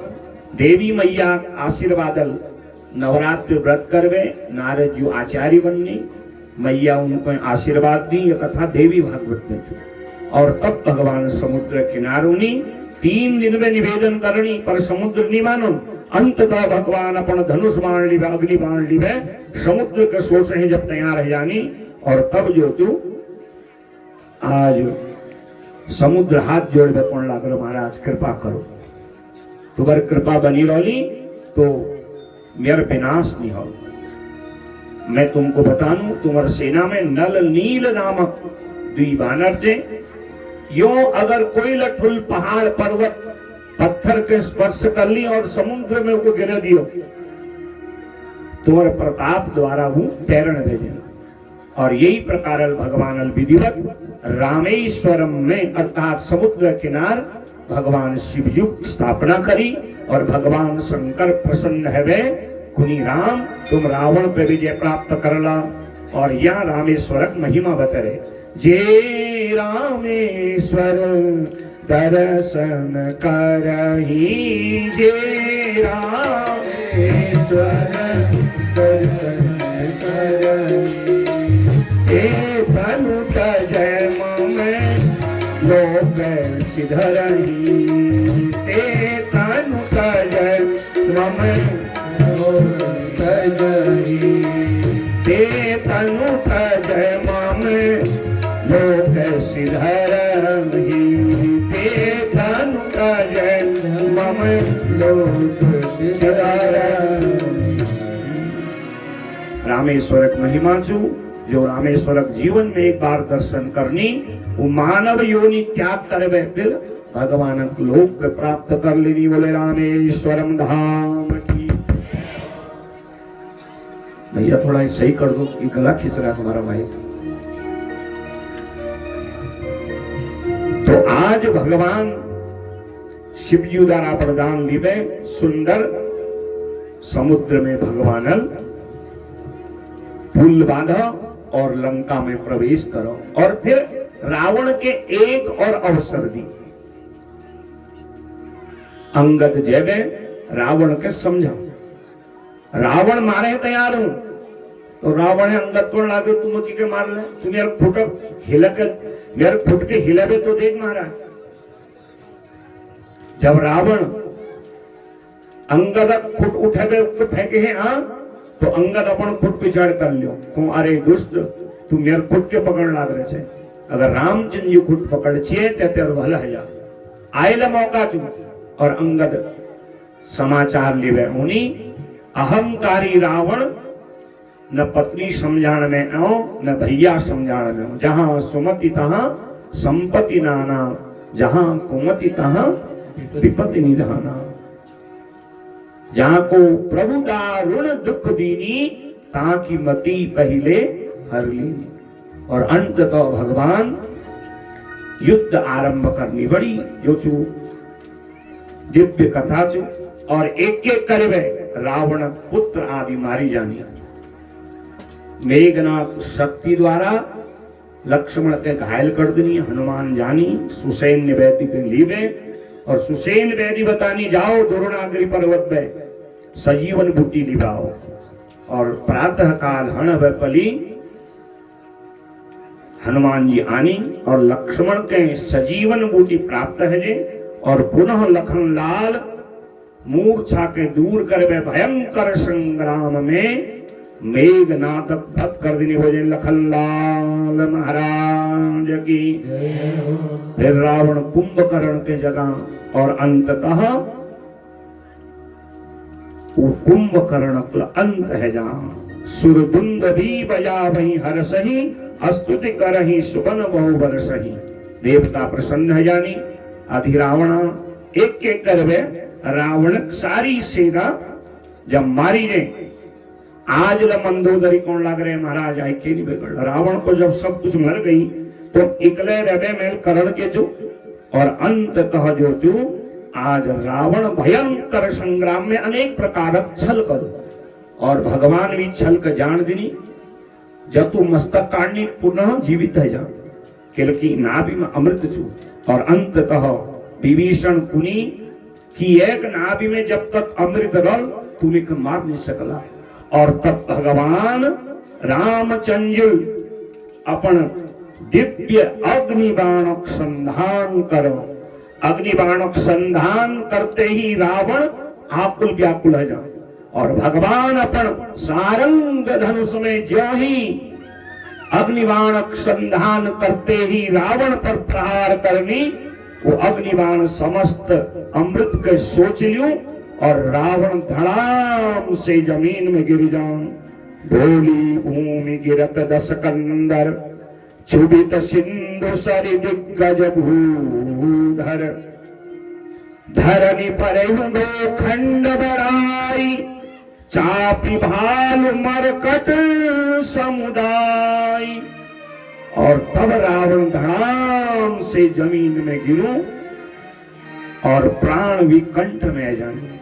देवी मैया आशीर्वादल नवरात्र व्रत करवे, नारद जी आचार्य बननी, मैया उनको आशीर्वाद दी। ये कथा देवी भागवत में थी। और तब भगवान समुद्र किनारोनी 3 दिन में निवेदन करनी, पर समुद्र नहीं मानो। अंततः भगवान अपन धनुष बाण लीबे, अग्नि बाण लीबे, समुद्र के सोच ही जब तैयार है जानी। और तब जो तू आज समुद्र हाथ जोड़ बे कौन ला करो, महाराज कृपा करो, तुम्हारी कृपा बनी रही तो मेरा विनाश नहीं हो। मैं तुमको बता दूं, तुम्हारी सेना में नल नील नामक 2 बानर थे। यो अगर कोई लठुल पहाड़ पर्वत पत्थर के स्पर्श कर ली और समुद्र में उसको गिरा दियो, तुम्हारे प्रताप द्वारा वो तैरण भेजे। और यही प्रकार भगवान विधिवत रामेश्वरम में अर्थात समुद्र किनार भगवान शिवजी स्थापना करी। और भगवान शंकर प्रसन्न है वे, कुनी राम तुम रावण पे विजय प्राप्त करला। और यहाँ रामेश्वर महिमा बतरे, जे रामेश्वर दर्शन करही, जे रामेश्वर
दर्शन करही
हे तनु तजय में लोक सिधरही ते तनु तजय में
सजही
ते तनु तजय में लोक सिधरही ते तनु तजय में
लोक सिधरही।
रामेश्वरक महिमा छू जो रामेश्वरक जीवन में एक बार दर्शन करनी वो मानव योनि त्याग करवे फिर भगवान लोक प्राप्त कर लेनी। बोले रामेश्वरम धाम की। भैया थोड़ा सही कर दो, ये गला खींच रहा है तुम्हारा भाई। तो आज भगवान शिवजी द्वारा प्रदान लिवे सुंदर समुद्र में भगवान पुल बांधा और लंका में प्रवेश करो और फिर रावण के एक और अवसर दी। अंगद जैबे रावण के समझा, रावण मारे तैयार हूं तो रावण है अंगद को लागे तुम के मार ले, तुम यार फुटक हिलक मेरे फुट के हिलबे तो देख मारा। जब रावण अंगद फुट उठे फेंके हैं तो अंगद अपन खुद पिछाड़ कर लियो तो अरे दुष्ट तू मेरे खुद के पकड़ लाग रहे छे। अगर रामचंद्र जी खुद पकड़ छिए तेर भला है आयल मौका चु और अंगद समाचार लेवे उनी अहंकारी रावण न पत्नी समझाण में आओ न भैया समझाण में आओ। जहां सुमति तहां संपत्ति नाना, जहां कुमति तहां विपत्ति निधाना। जहां को प्रभु दारुण दुख दीनी ताकि मति पहले हर लीनी। और अंत तो भगवान युद्ध आरंभ करनी बड़ी जो चू दिव्य कथा चू और एक एक करवे रावण पुत्र आदि मारी जानी। मेघनाथ शक्ति द्वारा लक्ष्मण के घायल कर देनी, हनुमान जानी सुसैन वैदी के लीबे और सुसैन वैदी बतानी जाओ द्रोणागिरी पर्वत पे सजीवन बूटी लिबाओ। और प्रातः काल हण पली हनुमान जी आनी और लक्ष्मण के सजीवन बूटी प्राप्त है जे और पुनः लखन लाल मूर्छा के दूर करवे भयंकर संग्राम में मेघनाथ भक्त कर देनी हो जाए लखन लाल महाराज की। फिर रावण कुंभकर्ण के जगह और अंततः वो कुंभकर्ण अंत है जहां सुरदुंद भी बजा वही हर सही स्तुति करही सुबन बहु बर सही। देवता प्रसन्न है जानी अधिरावण एक एक करवे रावण सारी सेना जब मारी ने आज ल मंदोदरी कौन लग रहे महाराज आई के नहीं बिगड़। रावण को जब सब कुछ मर गई तो इकले रवे में करण के जो और अंत कह जो जो आज रावण भयंकर संग्राम में अनेक प्रकार छल कर और भगवान भी छल कर जान दिनी जब तू मस्तक काटनी पुनः जीवित है जान क्योंकि नाभि में अमृत छू। और अंत कह विभीषण कुनी कि एक नाभि में जब तक अमृत रल तुम्हें मार नहीं सकला। और तब भगवान रामचंद्र अपन दिव्य अग्निबाणक संधान करो। अग्निबाणक संधान करते ही रावण आकुल व्याकुल है जाए और भगवान अपन सारंग धनुष में जो ही अग्निबाणक संधान करते ही रावण पर प्रहार करनी वो अग्निबाण समस्त अमृत के सोच लियो और रावण धड़ाम से जमीन में गिर जाऊं। ढोली भूमि गिरत दस कंदर क्षुभित सिंधु सरि दिग्गज भूधर धरनी पर दो खंड बराई चापी भाल मरकट समुदाय। और तब रावण धड़ाम से जमीन में गिरूं और प्राण भी कंठ में जाने।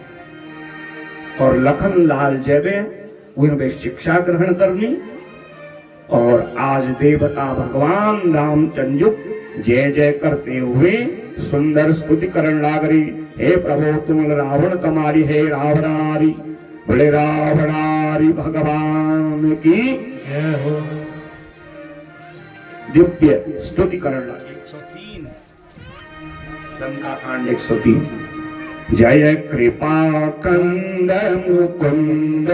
और लखन लाल जैबे उनमें शिक्षा ग्रहण करनी और आज देवता भगवान रामचंद्र जय जय करते हुए सुंदर स्तुति करण लागरी। हे प्रभु तुम रावण कमारी है रावणारी बोले रावणारी भगवान की
जय हो।
दिव्य स्तुति करण लगे। 103 लंका कांड 103। जय कृपा कंद मुकुंद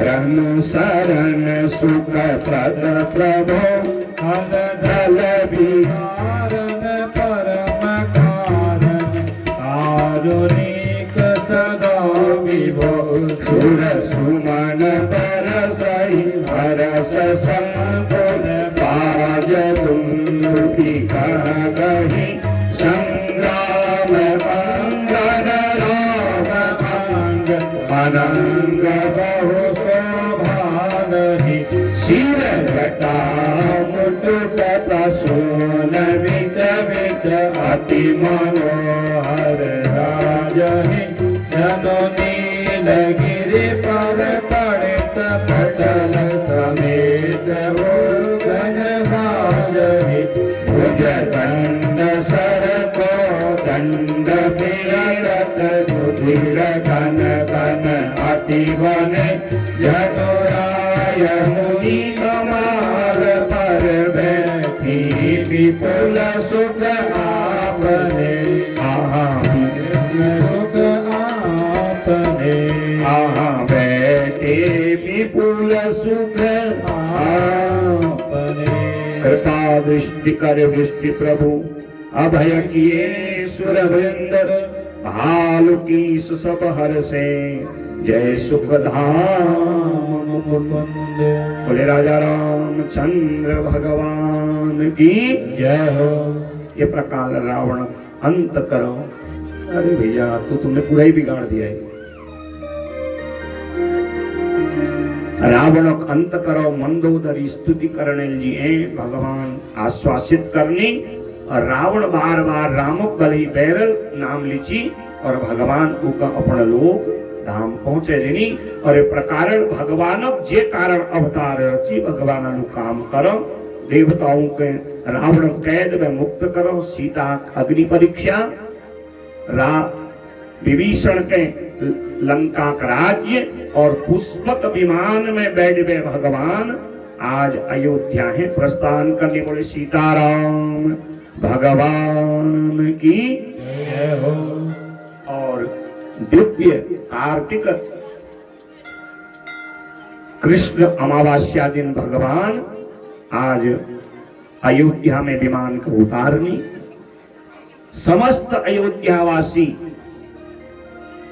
रन शरण सुख प्रद प्रभो दल
कारण परम कारण कारुणिक सदा विभो
सुर सुमन परसहि हरस संकुल पाज दुन्दुभि कहि संग्राम अंगन राम अंग अनंग बहु शोभानहि शिर घटा मुकुट प्रसून विच विच अति मनोहर
राजहि जनो नीलगिरि पर पड़ित पटल समेत हो गण राजहि
भुज दंड सर को दंड बिरत दुधिर घन घन अति वन जदोराय मुनि कमाल पर बैठी विपुल सुख आपने आहा
सुख आपने
आहा बैठे विपुल सुख
आपने
कृपा दृष्टि कर वृष्टि प्रभु अभय किए सुर वृंद भालु की सब हर से जय सुख धाम
मुकुंद
बोले राजा रामचंद्र भगवान की
जय हो।
ये प्रकार रावण अंत करो। अरे भैया तो तुमने पूरा ही बिगाड़ दिया है। रावण अंत करो मंदोदरी स्तुति करने लिए भगवान आश्वासित करनी और रावण बार बार रामो गली बैरल नाम लीची और भगवान को अपना लोक धाम पहुंचे देनी और ये प्रकार भगवान जे कारण अवतार रची भगवान नु काम करो देवताओं के रावण कैद में मुक्त करो सीता अग्नि परीक्षा विभीषण के लंका का राज्य और पुष्पक विमान में बैठ गए भगवान आज अयोध्या है प्रस्थान करने बोले सीताराम भगवान की
जय हो।
और दिव्य कार्तिक कृष्ण अमावास्या दिन भगवान आज अयोध्या में विमान को उतारनी समस्त अयोध्यावासी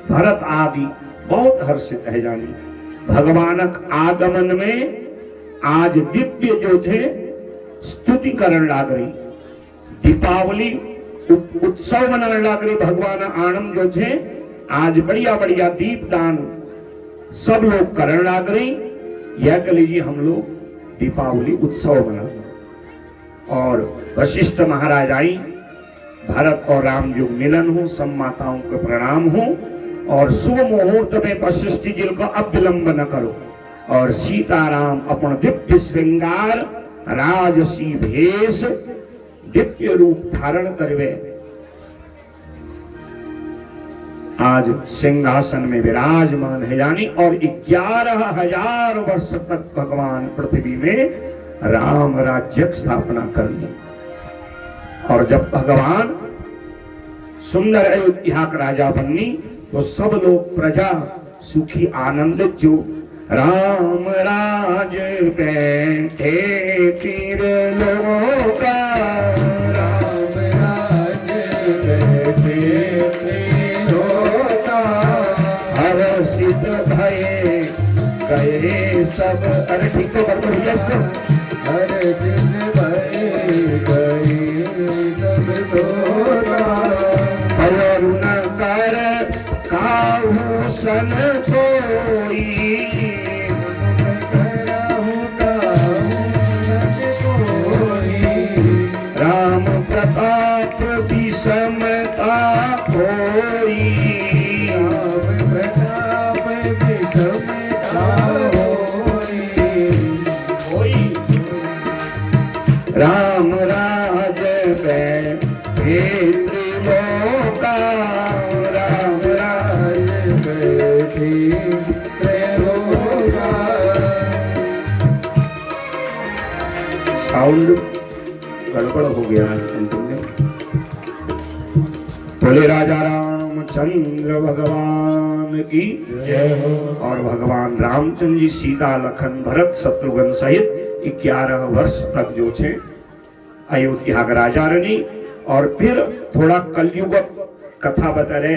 भरत आदि बहुत हर्षित है जानी भगवानक आगमन में आज दिव्य जो थे स्तुति करण लाग रही दीपावली उत्सव मनाने लाग रही भगवान आनंद जो थे आज बढ़िया बढ़िया दीपदान सब लोग करण लाग रही यह कह लीजिए हम लोग दीपावली उत्सव मना और वशिष्ठ महाराज आई भरत और राम युग मिलन हो सब माताओं को प्रणाम हो और शुभ मुहूर्त में वशिष्ठ जी को अब विलंब न करो और सीताराम अपन दिव्य श्रृंगार राजसी भेष दिव्य रूप धारण करवे आज सिंहासन में विराजमान है यानी और 11,000 वर्ष तक भगवान पृथ्वी में राम राज्य स्थापना कर ली और जब भगवान सुंदर अयोध्या का राजा बननी तो सब लोग प्रजा सुखी आनंदित जो राम राज बैठे तीर लोका
राम राज बैठे त्रिलोका
हर्षित भये गए सब। अरे ठीक तो कर भैया इसको
हर दिन भय गए सब लोका
अरुण कर काहू सन कोई राम प्रताप विषमता होई राम राज बैठे त्रिलोका राम राज बैठे साउंड गड़बड़ हो गया है अंतिम दिन। बोले राजा रामचंद्र भगवान की
जय हो।
और भगवान रामचंद्र जी सीता लखन भरत शत्रुघ्न सहित 11 वर्ष तक जो थे अयोध्या के राजा रही। और फिर थोड़ा कलयुग कथा बता रहे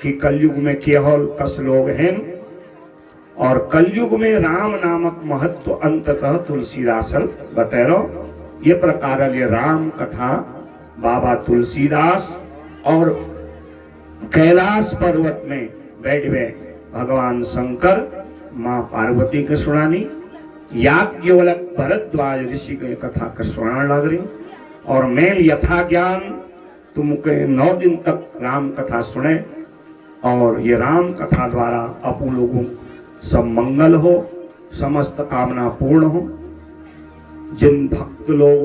कि कलयुग में केवल कस लोग हैं और कलयुग में राम नामक महत्व अंततः तुलसीदास बतेरो। ये प्रकार ये राम कथा बाबा तुलसीदास और कैलाश पर्वत में बैठ गए भगवान शंकर माँ पार्वती के सुनानी। याज्ञवल्क्य भरद्वाज ऋषि के कथा का सुनाने लग रही। और मैं यथा ज्ञान तुमके 9 दिन तक राम कथा सुने और ये राम कथा द्वारा अपू लोगों सब मंगल हो, समस्त कामना पूर्ण हो। जिन भक्त लोग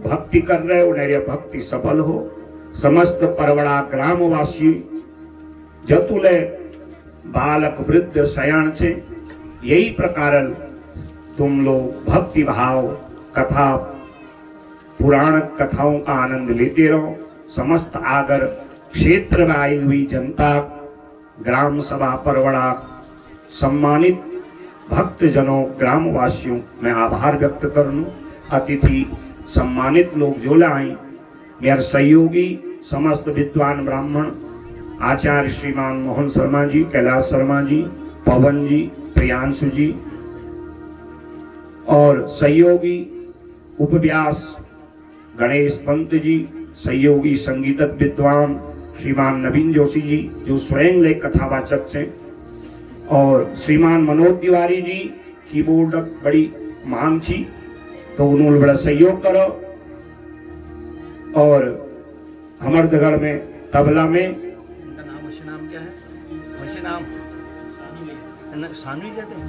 भक्ति कर रहे उन्हें यह भक्ति सफल हो। समस्त परवड़ा ग्रामवासी जतुले बालक वृद्ध शयन से यही प्रकार तुम लोग भक्ति भाव कथा पुराण कथाओं का आनंद लेते रहो। समस्त आगर क्षेत्र में आई हुई जनता, ग्राम सभा परवड़ा सम्मानित भक्त जनों ग्रामवासियों में आभार व्यक्त करूं। अतिथि सम्मानित लोग जो लाए मेरे सहयोगी समस्त विद्वान ब्राह्मण आचार्य श्रीमान मोहन शर्मा जी, कैलाश शर्मा जी, पवन जी, प्रियांशु जी और सहयोगी उपव्यास गणेश पंत जी, सहयोगी संगीतज्ञ विद्वान श्रीमान नवीन जोशी जी जो स्वयं लेख कथावाचक से, और श्रीमान मनोज तिवारी जी कीबोर्ड बड़ी मांग थी तो उन्होंने बड़ा सहयोग करो। और हमरदगढ़ में तबला में
नाम क्या है? वैसे नाम सानू कहते हैं।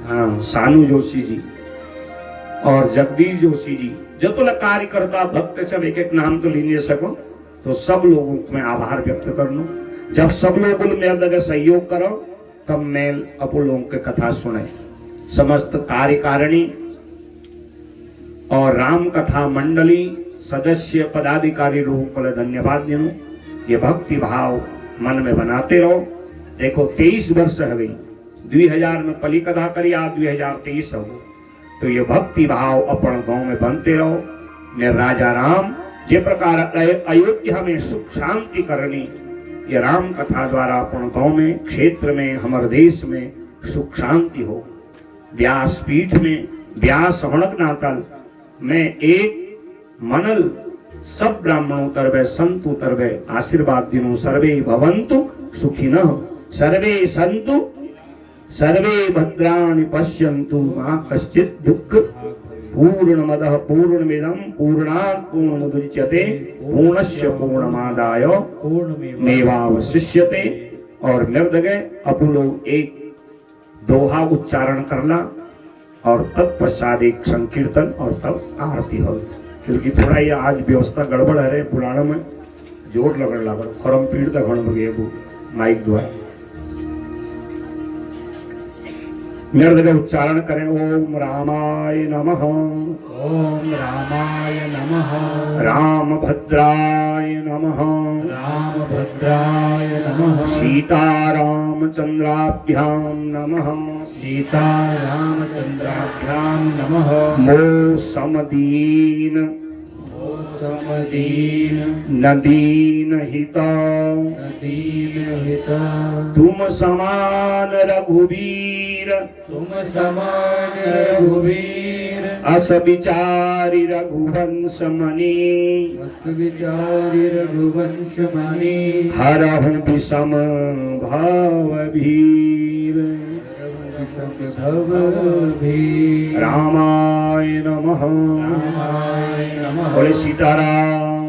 हाँ, सानू जोशी जी और जगदीश जोशी जी जो तो कार्यकर्ता भक्त सब एक एक नाम तो ले नहीं सको तो सब लोगों को मैं आभार व्यक्त कर लूं। जब सब लोग मेरे जगह सहयोग करो तब मैं अपो लोगों की कथा सुने। समस्त कार्यकारिणी और राम कथा मंडली सदस्य पदाधिकारी लोगों को धन्यवाद देना। ये भक्ति भाव मन में बनाते रहो। देखो 23 वर्ष हो गई, 2000 में पली कथा करी, आज 2023 हो तो ये भक्ति भाव अपन गांव में बनते रहो। ने राजा राम जे प्रकार अयोध्या में सुख शांति करनी, ये राम कथा द्वारा अपन गांव में क्षेत्र में हमारे देश में सुख शांति हो। व्यास पीठ में व्यास हणक नातल में एक मनल सब ब्राह्मणों तरवे संतु तरवे आशीर्वाद दिनो। सर्वे भवन्तु सुखिनः, सर्वे सन्तु, सर्वे भद्राणि पश्यन्तु, मा कश्चित् दुःख। पूर्णमदः पूर्णमिदं पूर्णात् पूर्णमुदच्यते पूर्णस्य पूर्णमादाय पूर्णमेवावशिष्यते। और निर्दगे अपू लोग एक दोहा उच्चारण करना और तत्पश्चात एक संकीर्तन और तब आरती हो। क्योंकि थोड़ा ये आज व्यवस्था गड़बड़ है रे पुराण में जोर लगन लागल खरम पीड़ तक घण बगे माइक द्वारा निर्दय उच्चारण करें। ओम रामाय नमः,
ओम रामाय नमः,
राम भद्राय नमः,
राम भद्राय नमः,
सीतारामचंद्राभ्यां नमः,
सीतारामचंद्राभ्यां नमः।
मो समदीन
समदीन
नदीन हिता,
नदीन हिता,
तुम समान रघुवीर,
तुम समान रघुवीर,
अस विचारी रघुवंश मणि,
अस विचारी रघुवंश मणि,
हरहु विषम भाव भीर, रामाय नमः,
रामाय नमः।
बोले सीताराम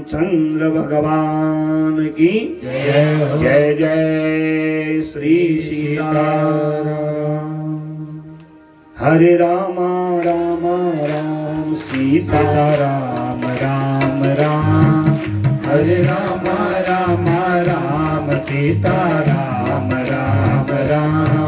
चंद्र भगवान की
जय हो।
जय जय श्री सीताराम। हरे राम राम राम सीता
राम राम राम, हरे राम राम राम, सीता राम राम राम,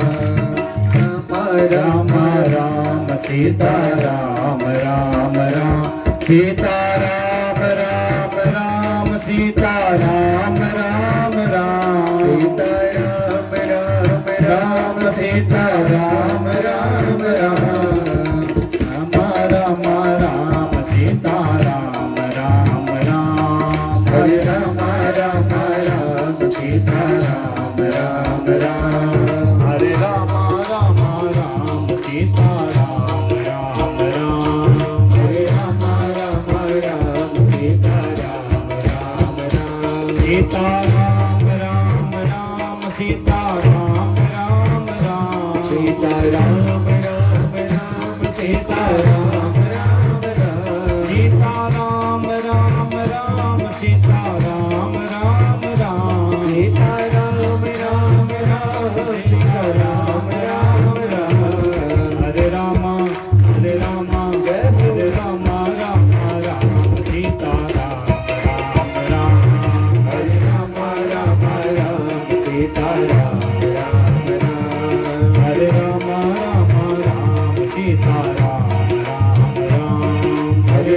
राम राम सीता राम राम राम सीता राम राम राम सीता राम राम राम सीता राम राम राम सीता राम राम राम राम राम सीता राम राम राम हरे राम राम राम सीता राम राम राम हरे राम राम राम सीता राम राम राम हरे राम राम राम सीता राम राम राम सीता राम राम राम सीता राम राम राम सीता राम राम राम सीता राम राम राम सीता राम राम राम सीता राम राम राम सीता राम राम राम सीता राम राम राम हरे राम जय हरे राम राम राम सीता राम राम राम हरे राम सीता राम राम राम हरे राम सीता राम राम राम हरे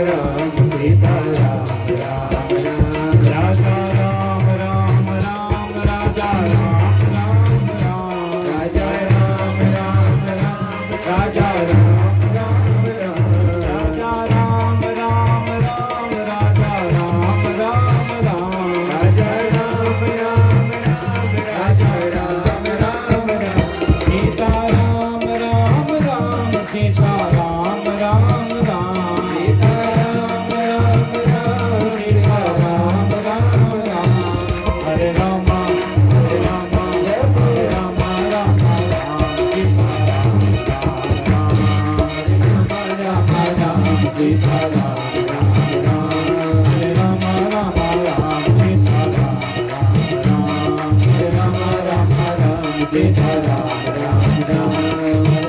राम सीता राम राम राम राजा राम राम राम राजा राम राम राम राजा राम राम राम राजा राम राम राम राजा राम राम राम राजा राम राम राम राजा राम राम राम राजा राम राम राम सीता राम राम राम सीता राम राम राम सीता राम राम राम सीता राम राम राम हरे राम जय हरे राम राम राम सीता राम राम राम हरे राम सीता राम राम राम हरे राम सीता राम राम राम हरे राम सीता राम राम राम